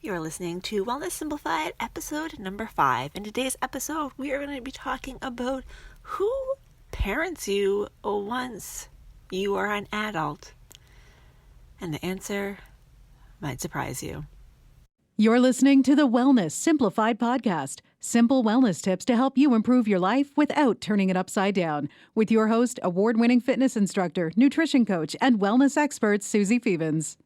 You're listening to Wellness Simplified, episode number 5. In today's episode, we are going to be talking about who parents you once you are an adult. And the answer might surprise you. You're listening to the Wellness Simplified podcast. Simple wellness tips to help you improve your life without turning it upside down. With your host, award-winning fitness instructor, nutrition coach, and wellness expert, Suzi Fevens.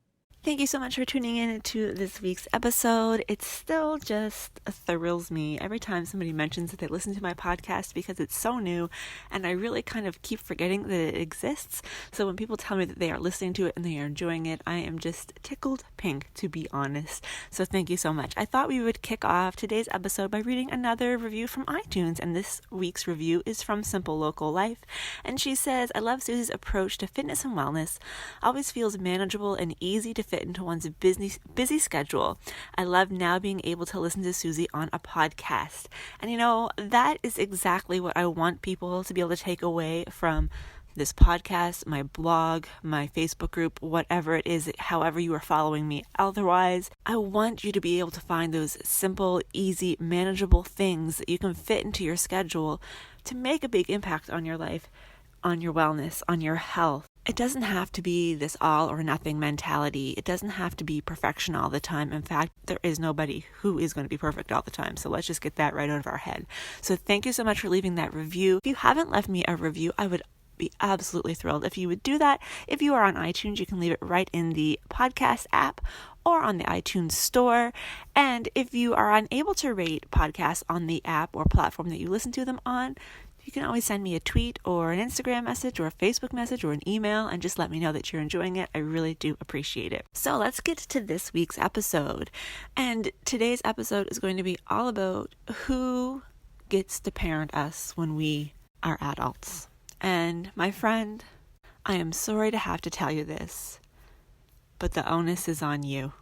Thank you so much for tuning in to this week's episode. It still just thrills me every time somebody mentions that they listen to my podcast because it's so new and I really kind of keep forgetting that it exists. So when people tell me that they are listening to it and they are enjoying it, I am just tickled pink, to be honest. So thank you so much. I thought we would kick off today's episode by reading another review from iTunes, and this week's review is from Simple Local Life. And she says, I love Suzi's approach to fitness and wellness. Always feels manageable and easy to fit into one's busy schedule. I love now being able to listen to Suzi on a podcast. And that is exactly what I want people to be able to take away from this podcast, my blog, my Facebook group, whatever it is, however you are following me. Otherwise, I want you to be able to find those simple, easy, manageable things that you can fit into your schedule to make a big impact on your life, on your wellness, on your health. It doesn't have to be this all or nothing mentality. It doesn't have to be perfection all the time. In fact, there is nobody who is going to be perfect all the time. So let's just get that right out of our head. So thank you so much for leaving that review. If you haven't left me a review, I would be absolutely thrilled if you would do that. If you are on iTunes, you can leave it right in the podcast app or on the iTunes store. And if you are unable to rate podcasts on the app or platform that you listen to them on, you can always send me a tweet or an Instagram message or a Facebook message or an email and just let me know that you're enjoying it. I really do appreciate it. So let's get to this week's episode. And today's episode is going to be all about who gets to parent us when we are adults. And my friend, I am sorry to have to tell you this, but the onus is on you.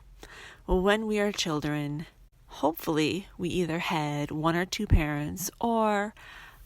When we are children, hopefully we either had one or two parents or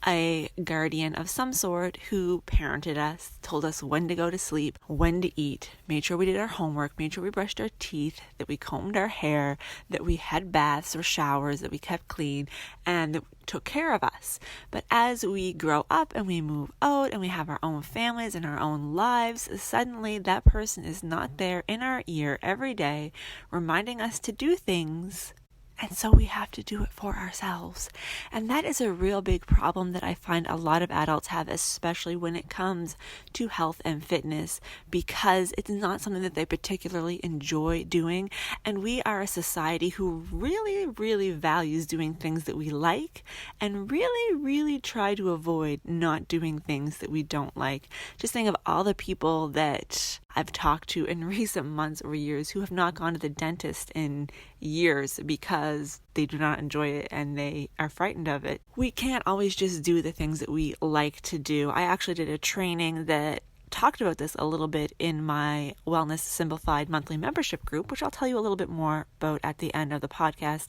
a guardian of some sort who parented us, told us when to go to sleep, when to eat, made sure we did our homework, made sure we brushed our teeth, that we combed our hair, that we had baths or showers, that we kept clean, and that took care of us. But as we grow up and we move out and we have our own families and our own lives, suddenly that person is not there in our ear every day reminding us to do things. And so we have to do it for ourselves. And that is a real big problem that I find a lot of adults have, especially when it comes to health and fitness, because it's not something that they particularly enjoy doing. And we are a society who really, really values doing things that we like and really, really try to avoid not doing things that we don't like. Just think of all the people that I've talked to in recent months or years who have not gone to the dentist in years because they do not enjoy it and they are frightened of it. We can't always just do the things that we like to do. I actually did a training that talked about this a little bit in my Wellness Simplified monthly membership group, which I'll tell you a little bit more about at the end of the podcast.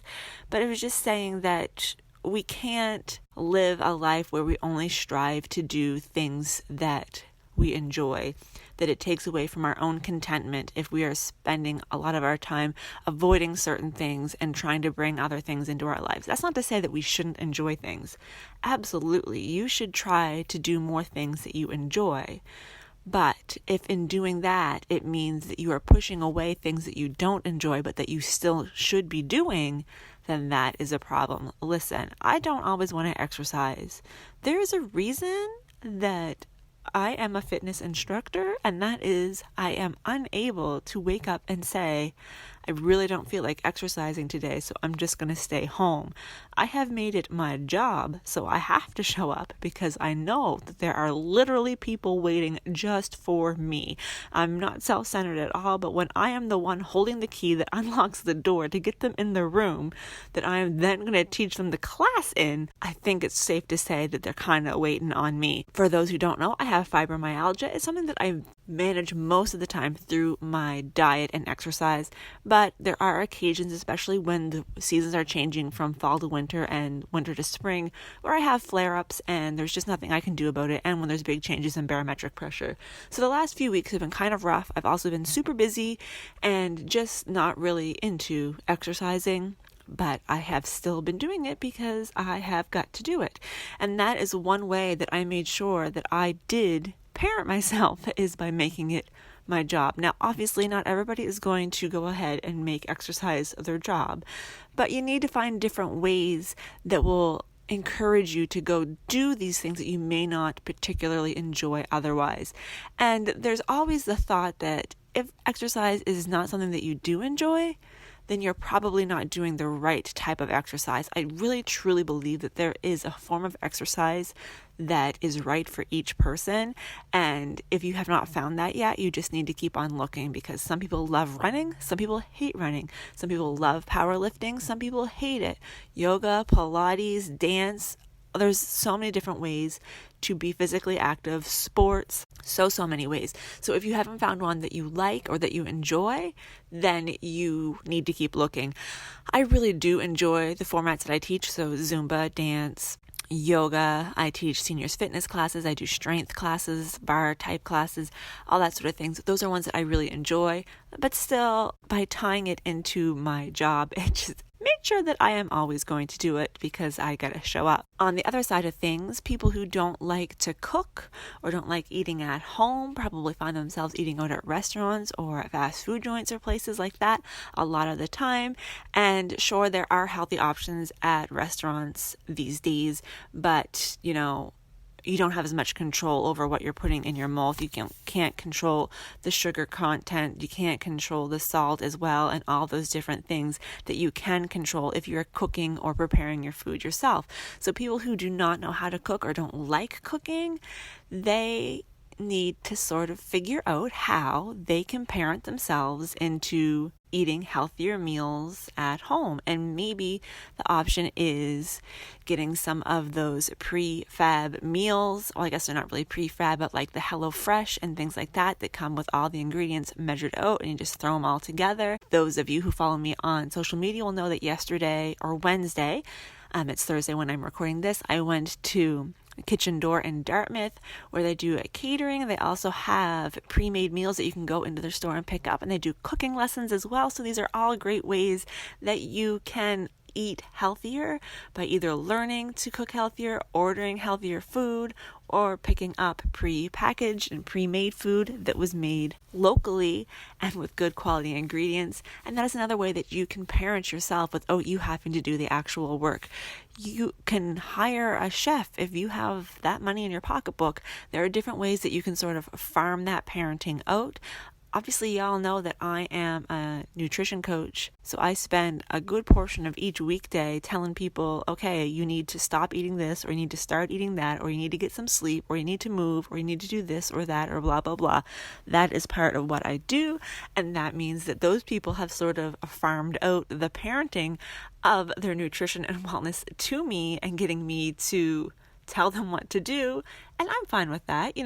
But it was just saying that we can't live a life where we only strive to do things that we enjoy, that it takes away from our own contentment if we are spending a lot of our time avoiding certain things and trying to bring other things into our lives. That's not to say that we shouldn't enjoy things. Absolutely, you should try to do more things that you enjoy. But if in doing that, it means that you are pushing away things that you don't enjoy but that you still should be doing, then that is a problem. Listen, I don't always want to exercise. There is a reason that I am a fitness instructor, and that is I am unable to wake up and say, I really don't feel like exercising today, so I'm just going to stay home. I have made it my job, so I have to show up because I know that there are literally people waiting just for me. I'm not self-centered at all, but when I am the one holding the key that unlocks the door to get them in the room that I am then going to teach them the class in, I think it's safe to say that they're kind of waiting on me. For those who don't know, I have fibromyalgia. It's something that I manage most of the time through my diet and exercise, but there are occasions, especially when the seasons are changing from fall to winter and winter to spring, where I have flare-ups and there's just nothing I can do about it, and when there's big changes in barometric pressure. So the last few weeks have been kind of rough. I've also been super busy and just not really into exercising, but I have still been doing it because I have got to do it. And that is one way that I made sure that I did parent myself, is by making it my job. Now, obviously, not everybody is going to go ahead and make exercise their job, but you need to find different ways that will encourage you to go do these things that you may not particularly enjoy otherwise. And there's always the thought that if exercise is not something that you do enjoy, then you're probably not doing the right type of exercise. I really truly believe that there is a form of exercise that is right for each person. And if you have not found that yet, you just need to keep on looking, because some people love running, some people hate running, some people love powerlifting, some people hate it. Yoga, Pilates, dance, there's so many different ways to be physically active, sports, so many ways. So if you haven't found one that you like or that you enjoy, then you need to keep looking. I really do enjoy the formats that I teach. So Zumba, dance, yoga. I teach seniors fitness classes. I do strength classes, bar type classes, all that sort of things. Those are ones that I really enjoy, but still, by tying it into my job, it just made sure that I am always going to do it because I gotta show up. On the other side of things, people who don't like to cook or don't like eating at home probably find themselves eating out at restaurants or at fast food joints or places like that a lot of the time. And sure, there are healthy options at restaurants these days, but you don't have as much control over what you're putting in your mouth. You can't control the sugar content. You can't control the salt as well, and all those different things that you can control if you're cooking or preparing your food yourself. So people who do not know how to cook or don't like cooking, they need to sort of figure out how they can parent themselves into eating healthier meals at home. And maybe the option is getting some of those prefab meals. Well, I guess they're not really prefab, but like the HelloFresh and things like that come with all the ingredients measured out, and you just throw them all together. Those of you who follow me on social media will know that yesterday or Wednesday, it's Thursday when I'm recording this, I went to Kitchen Door in Dartmouth, where they do a catering. They also have pre-made meals that you can go into their store and pick up, and they do cooking lessons as well. So these are all great ways that you can eat healthier by either learning to cook healthier, ordering healthier food, or picking up pre-packaged and pre-made food that was made locally and with good quality ingredients. And that is another way that you can parent yourself without you having to do the actual work. You can hire a chef if you have that money in your pocketbook. There are different ways that you can sort of farm that parenting out. Obviously, y'all know that I am a nutrition coach, so I spend a good portion of each weekday telling people, okay, you need to stop eating this, or you need to start eating that, or you need to get some sleep, or you need to move, or you need to do this or that, or blah, blah, blah. That is part of what I do, and that means that those people have sort of farmed out the parenting of their nutrition and wellness to me and getting me to tell them what to do, and I'm fine with that,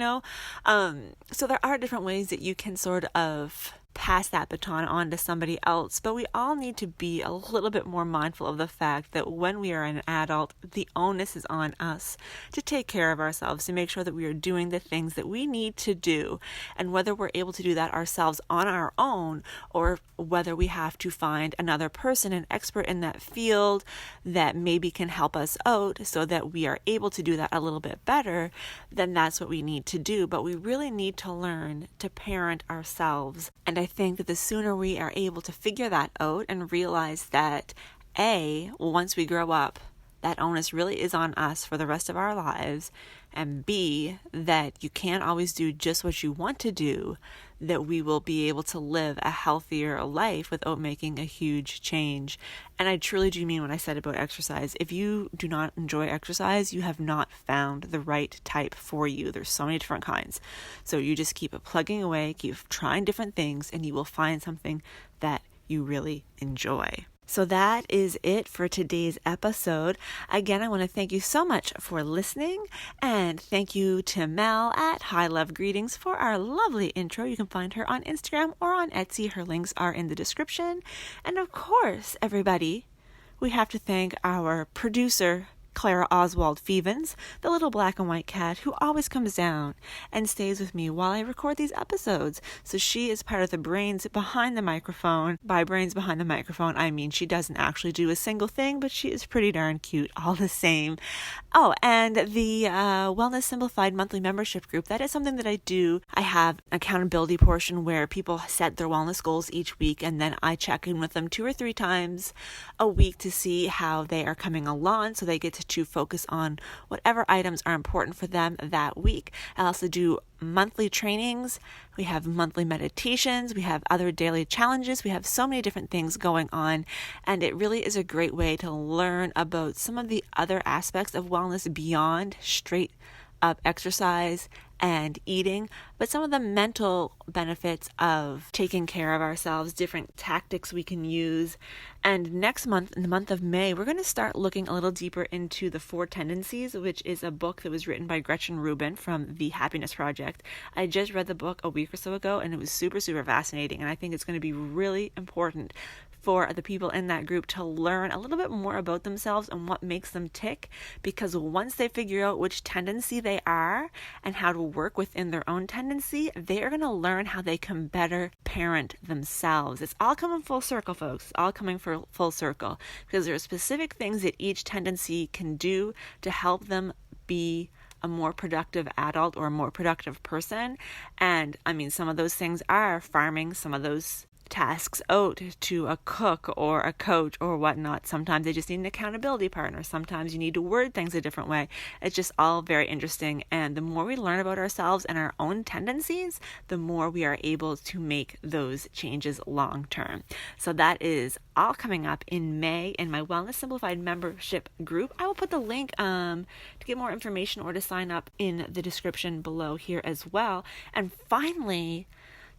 So there are different ways that you can sort of pass that baton on to somebody else, but we all need to be a little bit more mindful of the fact that when we are an adult, the onus is on us to take care of ourselves, to make sure that we are doing the things that we need to do, and whether we're able to do that ourselves on our own, or whether we have to find another person, an expert in that field that maybe can help us out so that we are able to do that a little bit better, then that's what we need to do. But we really need to learn to parent ourselves. And I think that the sooner we are able to figure that out and realize that once we grow up, that onus really is on us for the rest of our lives, and B, that you can't always do just what you want to do, that we will be able to live a healthier life without making a huge change. And I truly do mean what I said about exercise. If you do not enjoy exercise, you have not found the right type for you. There's so many different kinds. So you just keep plugging away, keep trying different things, and you will find something that you really enjoy. So that is it for today's episode. Again, I want to thank you so much for listening, and thank you to Mel at High Love Greetings for our lovely intro. You can find her on Instagram or on Etsy. Her links are in the description. And of course, everybody, we have to thank our producer, Clara Oswald Fevens, the little black and white cat who always comes down and stays with me while I record these episodes. So she is part of the brains behind the microphone. By brains behind the microphone, I mean she doesn't actually do a single thing, but she is pretty darn cute all the same. Oh, and the Wellness Simplified monthly membership group, that is something that I do. I have an accountability portion where people set their wellness goals each week, and then I check in with them 2 or 3 times a week to see how they are coming along, so they get to focus on whatever items are important for them that week. I also do monthly trainings. We have monthly meditations. We have other daily challenges. We have so many different things going on, and it really is a great way to learn about some of the other aspects of wellness beyond straight up exercise and eating, but some of the mental benefits of taking care of ourselves, different tactics we can use. And next month, in the month of May, we're going to start looking a little deeper into the 4 Tendencies, which is a book that was written by Gretchen Rubin from the Happiness Project. I just read the book a week or so ago, and it was super, super fascinating. And I think it's going to be really important for the people in that group to learn a little bit more about themselves and what makes them tick, because once they figure out which tendency they are and how to work within their own tendency, they are going to learn how they can better parent themselves. It's all coming full circle, folks. It's all coming for full circle, because there are specific things that each tendency can do to help them be a more productive adult or a more productive person. And I mean, some of those things are farming some of those tasks out to a cook or a coach or whatnot. Sometimes they just need an accountability partner. Sometimes you need to word things a different way. It's just all very interesting. And the more we learn about ourselves and our own tendencies, the more we are able to make those changes long term. So that is all coming up in May in my Wellness Simplified membership group. I will put the link to get more information or to sign up in the description below here as well. And finally,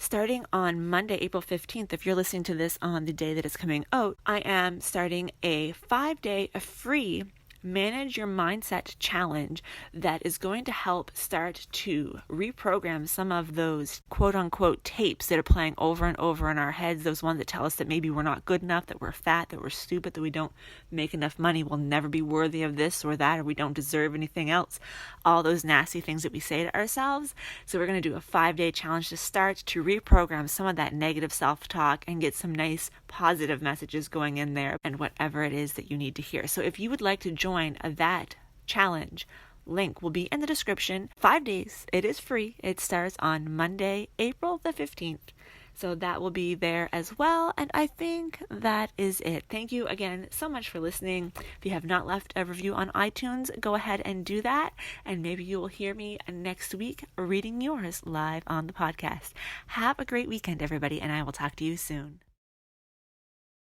starting on Monday, April 15th, if you're listening to this on the day that it's coming out, I am starting a 5-day free Manage Your Mindset challenge that is going to help start to reprogram some of those quote unquote tapes that are playing over and over in our heads, those ones that tell us that maybe we're not good enough, that we're fat, that we're stupid, that we don't make enough money, we'll never be worthy of this or that, or we don't deserve anything else. All those nasty things that we say to ourselves. So we're going to do a 5-day challenge to start to reprogram some of that negative self-talk and get some nice positive messages going in there and whatever it is that you need to hear. So if you would like to join that challenge, link will be in the description. 5 days. It is free. It starts on Monday, April the 15th. So that will be there as well. And I think that is it. Thank you again so much for listening. If you have not left a review on iTunes, go ahead and do that. And maybe you will hear me next week reading yours live on the podcast. Have a great weekend, everybody, and I will talk to you soon.